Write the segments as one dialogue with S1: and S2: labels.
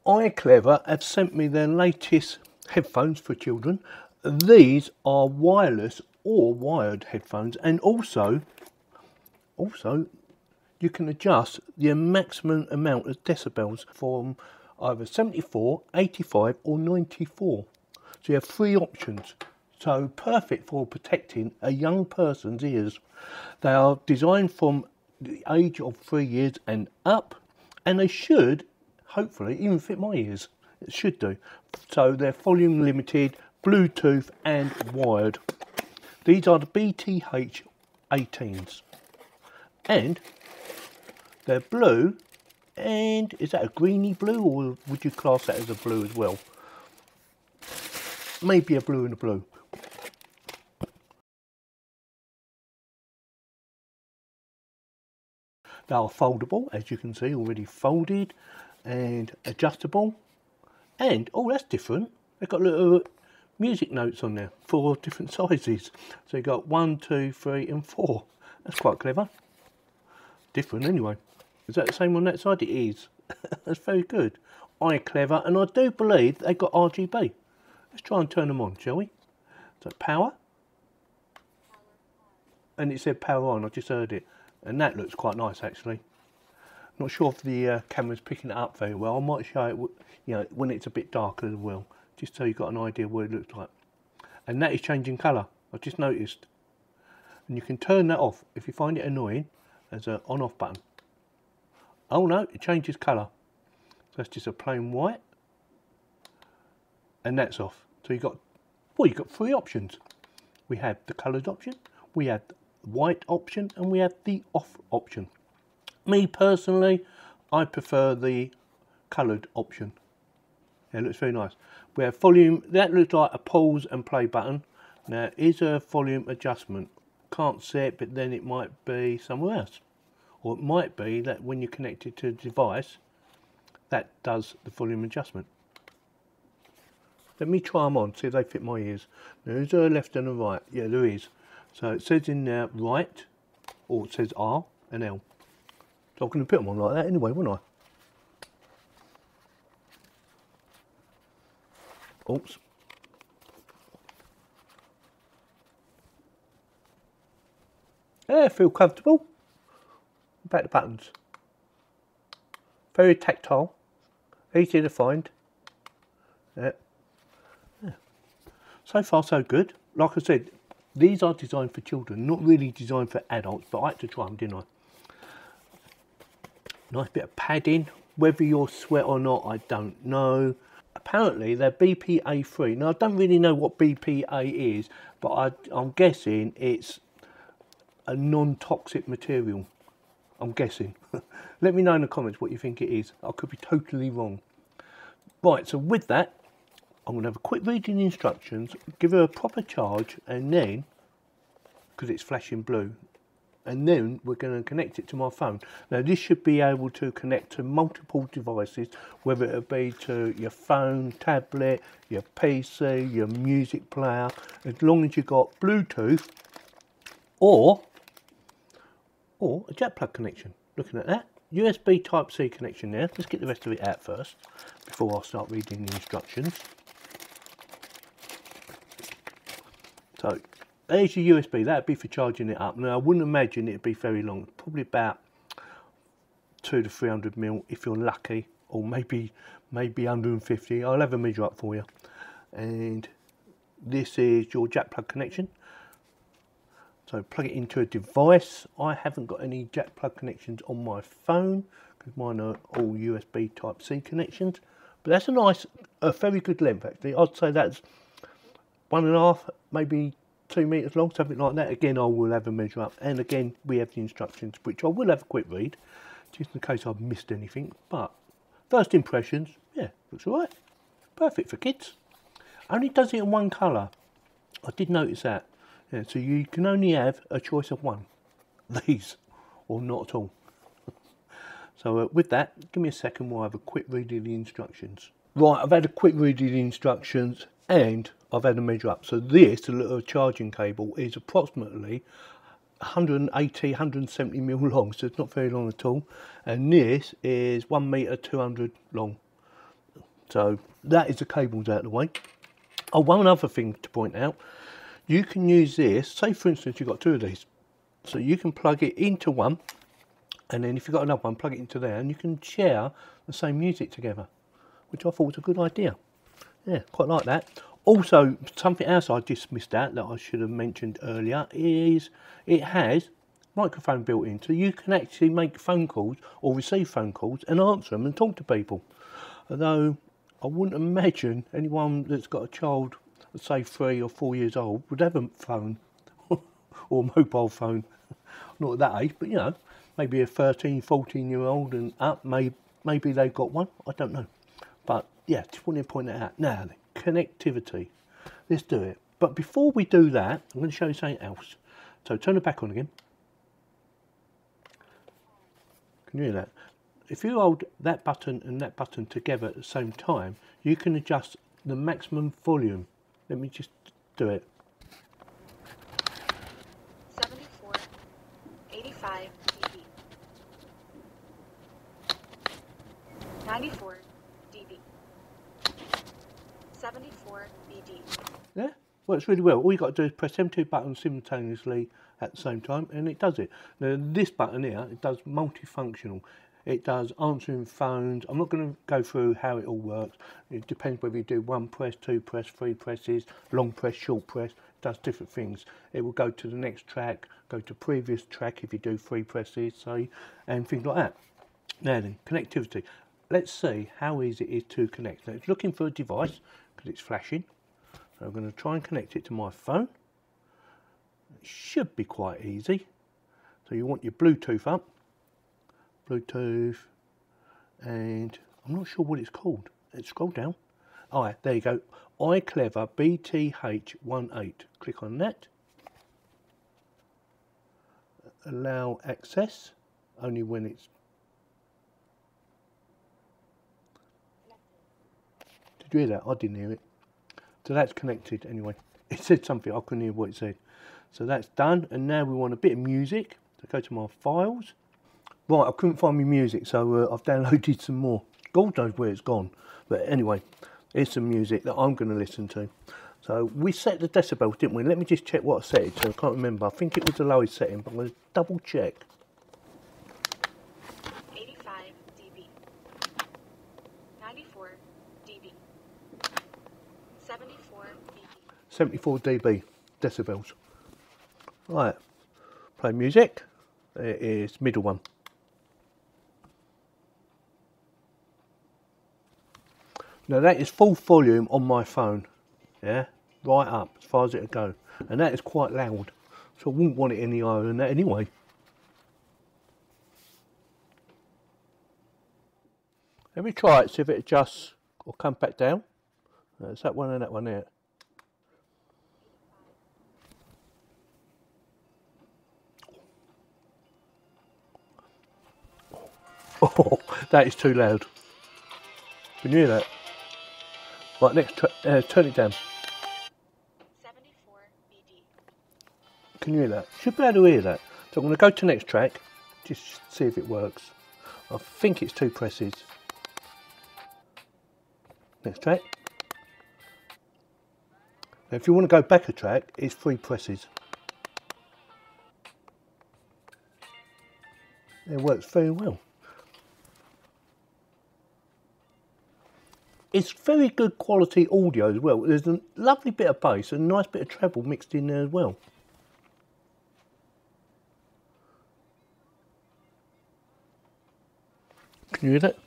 S1: iClever have sent me their latest headphones for children. These are wireless or wired headphones, and also you can adjust the maximum amount of decibels from either 74, 85 or 94. So you have 3 options. So perfect for protecting a young person's ears. They are designed from the age of 3 years and up, and they should hopefully even fit my ears. It should do. So they're volume limited, Bluetooth and wired. These are the BTH18s, and they're blue. And is that a greeny blue, or would you class that as a blue as well? Maybe a blue and a blue. They are foldable, as you can see, already folded, and adjustable. And, oh, that's different. They've got little music notes on there, 4 different sizes. So you've got 1, 2, 3 and 4. That's quite clever. Different anyway. Is that the same on that side? It is. That's very good. iClever, and I do believe they've got RGB. Let's try and turn them on, shall we? So power. And it said power on, I just heard it. And that looks quite nice actually. Not sure if the camera's picking it up very well. I might show it, you know, when it's a bit darker as well, just so you've got an idea what it looks like. And that is changing colour, I just noticed. And you can turn that off if you find it annoying. There's an on-off button. Oh no, it changes colour. So that's just a plain white. And that's off. So you've got 3 options. We have the coloured option, we have the white option, and we have the off option. Me personally, I prefer the coloured option. Yeah, it looks very nice. We have volume, that looks like a pause and play button. Now, is a volume adjustment. Can't see it, but then it might be somewhere else. Or it might be that when you connect it to the device, that does the volume adjustment. Let me try them on, see if they fit my ears. Now, is there a left and a right? Yeah, there is. So it says in there right, or it says R and L. So I'm going to put them on like that anyway, won't I? Oops. Yeah, feel comfortable. Back the buttons. Very tactile, easy to find. Yeah. So far so good. Like I said, these are designed for children, not really designed for adults, but I had to try them, didn't I? Nice bit of padding. Whether you'll sweat or not, I don't know. Apparently they're BPA free. Now I don't really know what BPA is, but I'm guessing it's a non-toxic material. I'm guessing. Let me know in the comments what you think it is. I could be totally wrong. Right, so with that, I'm going to have a quick read in the instructions, give her a proper charge, and then, because it's flashing blue, and then we're going to connect it to my phone. Now this should be able to connect to multiple devices, whether it be to your phone, tablet, your PC, your music player, as long as you've got Bluetooth or a jack plug connection. Looking at that, USB Type-C connection there. Let's get the rest of it out first before I start reading the instructions. So there's your USB, that'd be for charging it up. Now I wouldn't imagine it'd be very long, probably about 200 to 300 mil if you're lucky, or maybe 150. I'll have a measure up for you. And this is your jack plug connection. So plug it into a device. I haven't got any jack plug connections on my phone because mine are all USB Type-C connections. But that's a very good length actually. I'd say that's 1.5, maybe 2 meters long, something like that. Again, I will have a measure up, and again we have the instructions, which I will have a quick read just in case I've missed anything. But first impressions, yeah, looks all right. Perfect for kids. Only does it in one colour. I did notice that. Yeah, so you can only have a choice of one, these, or not at all. So with that, give me a second while I have a quick read of the instructions. Right, I've had a quick read of the instructions and I've had a measure up. So this, the little charging cable, is approximately 180, 170 mil long, so it's not very long at all. And this is 1 meter 200 long. So that is the cables out of the way. Oh, one other thing to point out, you can use this, say for instance you've got two of these, so you can plug it into one, and then if you've got another one, plug it into there, and you can share the same music together, which I thought was a good idea. Yeah, quite like that. Also, something else I just missed out that I should have mentioned earlier is it has microphone built in, so you can actually make phone calls or receive phone calls and answer them and talk to people. Although I wouldn't imagine anyone that's got a child, say 3 or 4 years old, would have a phone or a mobile phone. Not at that age, but you know, maybe a 13, 14-year-old and up, maybe they've got one, I don't know. But yeah, just wanted to point that out. Now, the connectivity, let's do it. But before we do that, I'm going to show you something else. So turn it back on again. Can you hear that? If you hold that button and that button together at the same time, you can adjust the maximum volume. Let me just do it.
S2: 74, 85 dB. 94 dB. 74 BD.
S1: Yeah, works really well. All you got to do is press them two buttons simultaneously at the same time and it does it. Now this button here, it does multifunctional. It does answering phones. I'm not going to go through how it all works. It depends whether you do 1 press, 2 press, 3 presses, long press, short press. It does different things. It will go to the next track, go to previous track if you do 3 presses, say, and things like that. Now then, connectivity. Let's see how easy it is to connect. Now it's looking for a device because it's flashing. So I'm going to try and connect it to my phone. It should be quite easy. So you want your Bluetooth up. Bluetooth, and I'm not sure what it's called. Let's scroll down. All right, there you go. iClever BTH18. Click on that. Allow access only when it's. Did you hear that? I didn't hear it. So that's connected anyway. It said something, I couldn't hear what it said. So that's done, and now we want a bit of music. So go to my files. Right, I couldn't find my music, so I've downloaded some more. God knows where it's gone. But anyway, here's some music that I'm going to listen to. So we set the decibels, didn't we? Let me just check what I set it to. I can't remember. I think it was the lowest setting, but I'm going to double check.
S2: 85 dB. 94 dB. 74 dB.
S1: 74 dB decibels. Right, play music. There it is, middle one. Now that is full volume on my phone, yeah, right up as far as it'll go, and that is quite loud, so I wouldn't want it any higher than that anyway. Let me try it, see if it adjusts or comes back down. It's that one and that one there. Oh, that is too loud. Can you hear that? Right, next, turn it down.
S2: 74 BD.
S1: Can you hear that? Should be able to hear that. So I'm going to go to next track, just see if it works. I think it's 2 presses. Next track. Now if you want to go back a track, it's 3 presses. It works very well. It's very good quality audio as well. There's a lovely bit of bass and a nice bit of treble mixed in there as well. Can you hear that?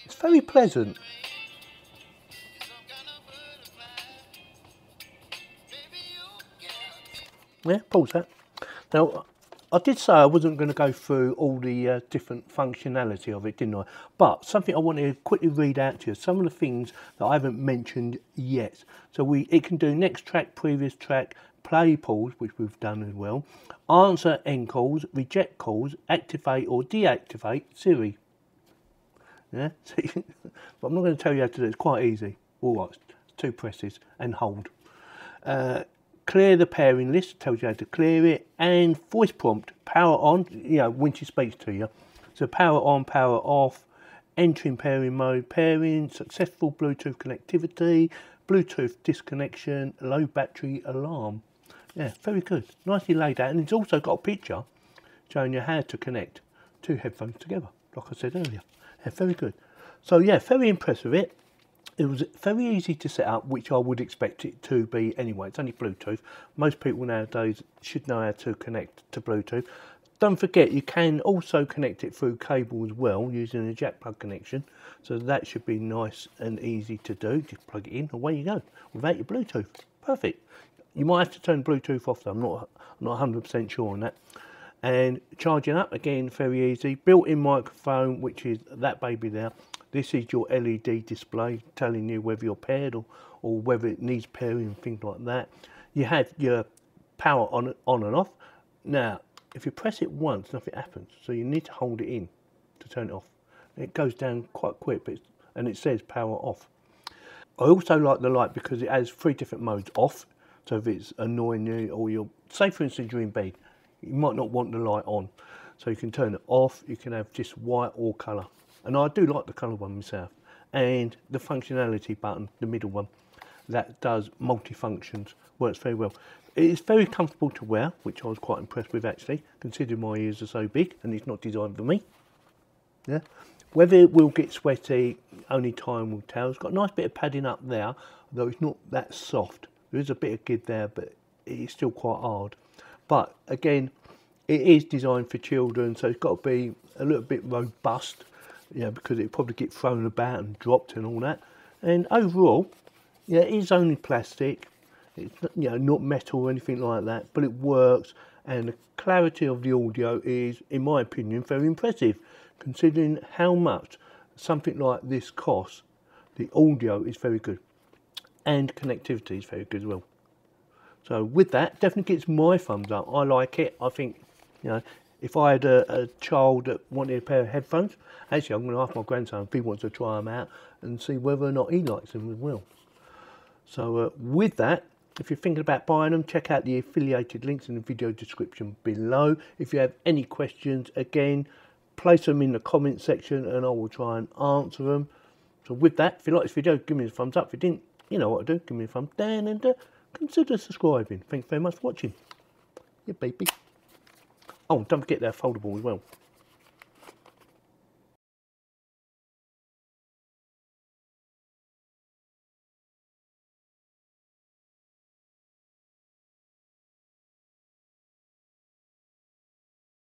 S1: It's very pleasant. Yeah, pause that. Now, I did say I wasn't going to go through all the different functionality of it, didn't I? But something I want to quickly read out to you, some of the things that I haven't mentioned yet. So it can do next track, previous track, play, pause, which we've done as well, answer end calls, reject calls, activate or deactivate Siri. Yeah, but I'm not going to tell you how to do it, it's quite easy. All right, 2 presses and hold. Clear the pairing list, tells you how to clear it, and voice prompt, power on, you know, when she speaks to you. So power on, power off, entering pairing mode, pairing, successful Bluetooth connectivity, Bluetooth disconnection, low battery alarm. Yeah, very good. Nicely laid out, and it's also got a picture showing you how to connect two headphones together, like I said earlier. Yeah, very good. So yeah, very impressed with it. It was very easy to set up, which I would expect it to be anyway. It's only Bluetooth. Most people nowadays should know how to connect to Bluetooth. Don't forget, you can also connect it through cable as well, using a jack plug connection. So that should be nice and easy to do. Just plug it in, away you go, without your Bluetooth. Perfect. You might have to turn Bluetooth off though, I'm not 100% sure on that. And charging up, again, very easy. Built-in microphone, which is that baby there. This is your LED display telling you whether you're paired or whether it needs pairing and things like that. You have your power on and off. Now, if you press it once, nothing happens. So you need to hold it in to turn it off. It goes down quite quick, and it says power off. I also like the light because it has 3 different modes off. So if it's annoying you, or you're, say for instance you're in bed, you might not want the light on. So you can turn it off, you can have just white or colour. And I do like the colour one myself. And the functionality button, the middle one, that does multi-functions, works very well. It is very comfortable to wear, which I was quite impressed with actually, considering my ears are so big and it's not designed for me. Yeah. Whether it will get sweaty, only time will tell. It's got a nice bit of padding up there, though it's not that soft. There is a bit of give there, but it is still quite hard. But again, it is designed for children, so it's got to be a little bit robust, yeah, because it'll probably get thrown about and dropped and all that. And overall, yeah, it is only plastic. It's not metal or anything like that, but it works, and the clarity of the audio is, in my opinion, very impressive. Considering how much something like this costs, the audio is very good, and connectivity is very good as well. So with that, definitely gets my thumbs up. I like it. I think, if I had a child that wanted a pair of headphones, actually I'm going to ask my grandson if he wants to try them out and see whether or not he likes them as well. So with that, if you're thinking about buying them, check out the affiliated links in the video description below. If you have any questions, again, place them in the comment section and I will try and answer them. So with that, if you like this video, give me a thumbs up. If you didn't, you know what to do, give me a thumbs down, and consider subscribing. Thanks very much for watching. Yeah, baby. Oh, don't forget they're foldable as well.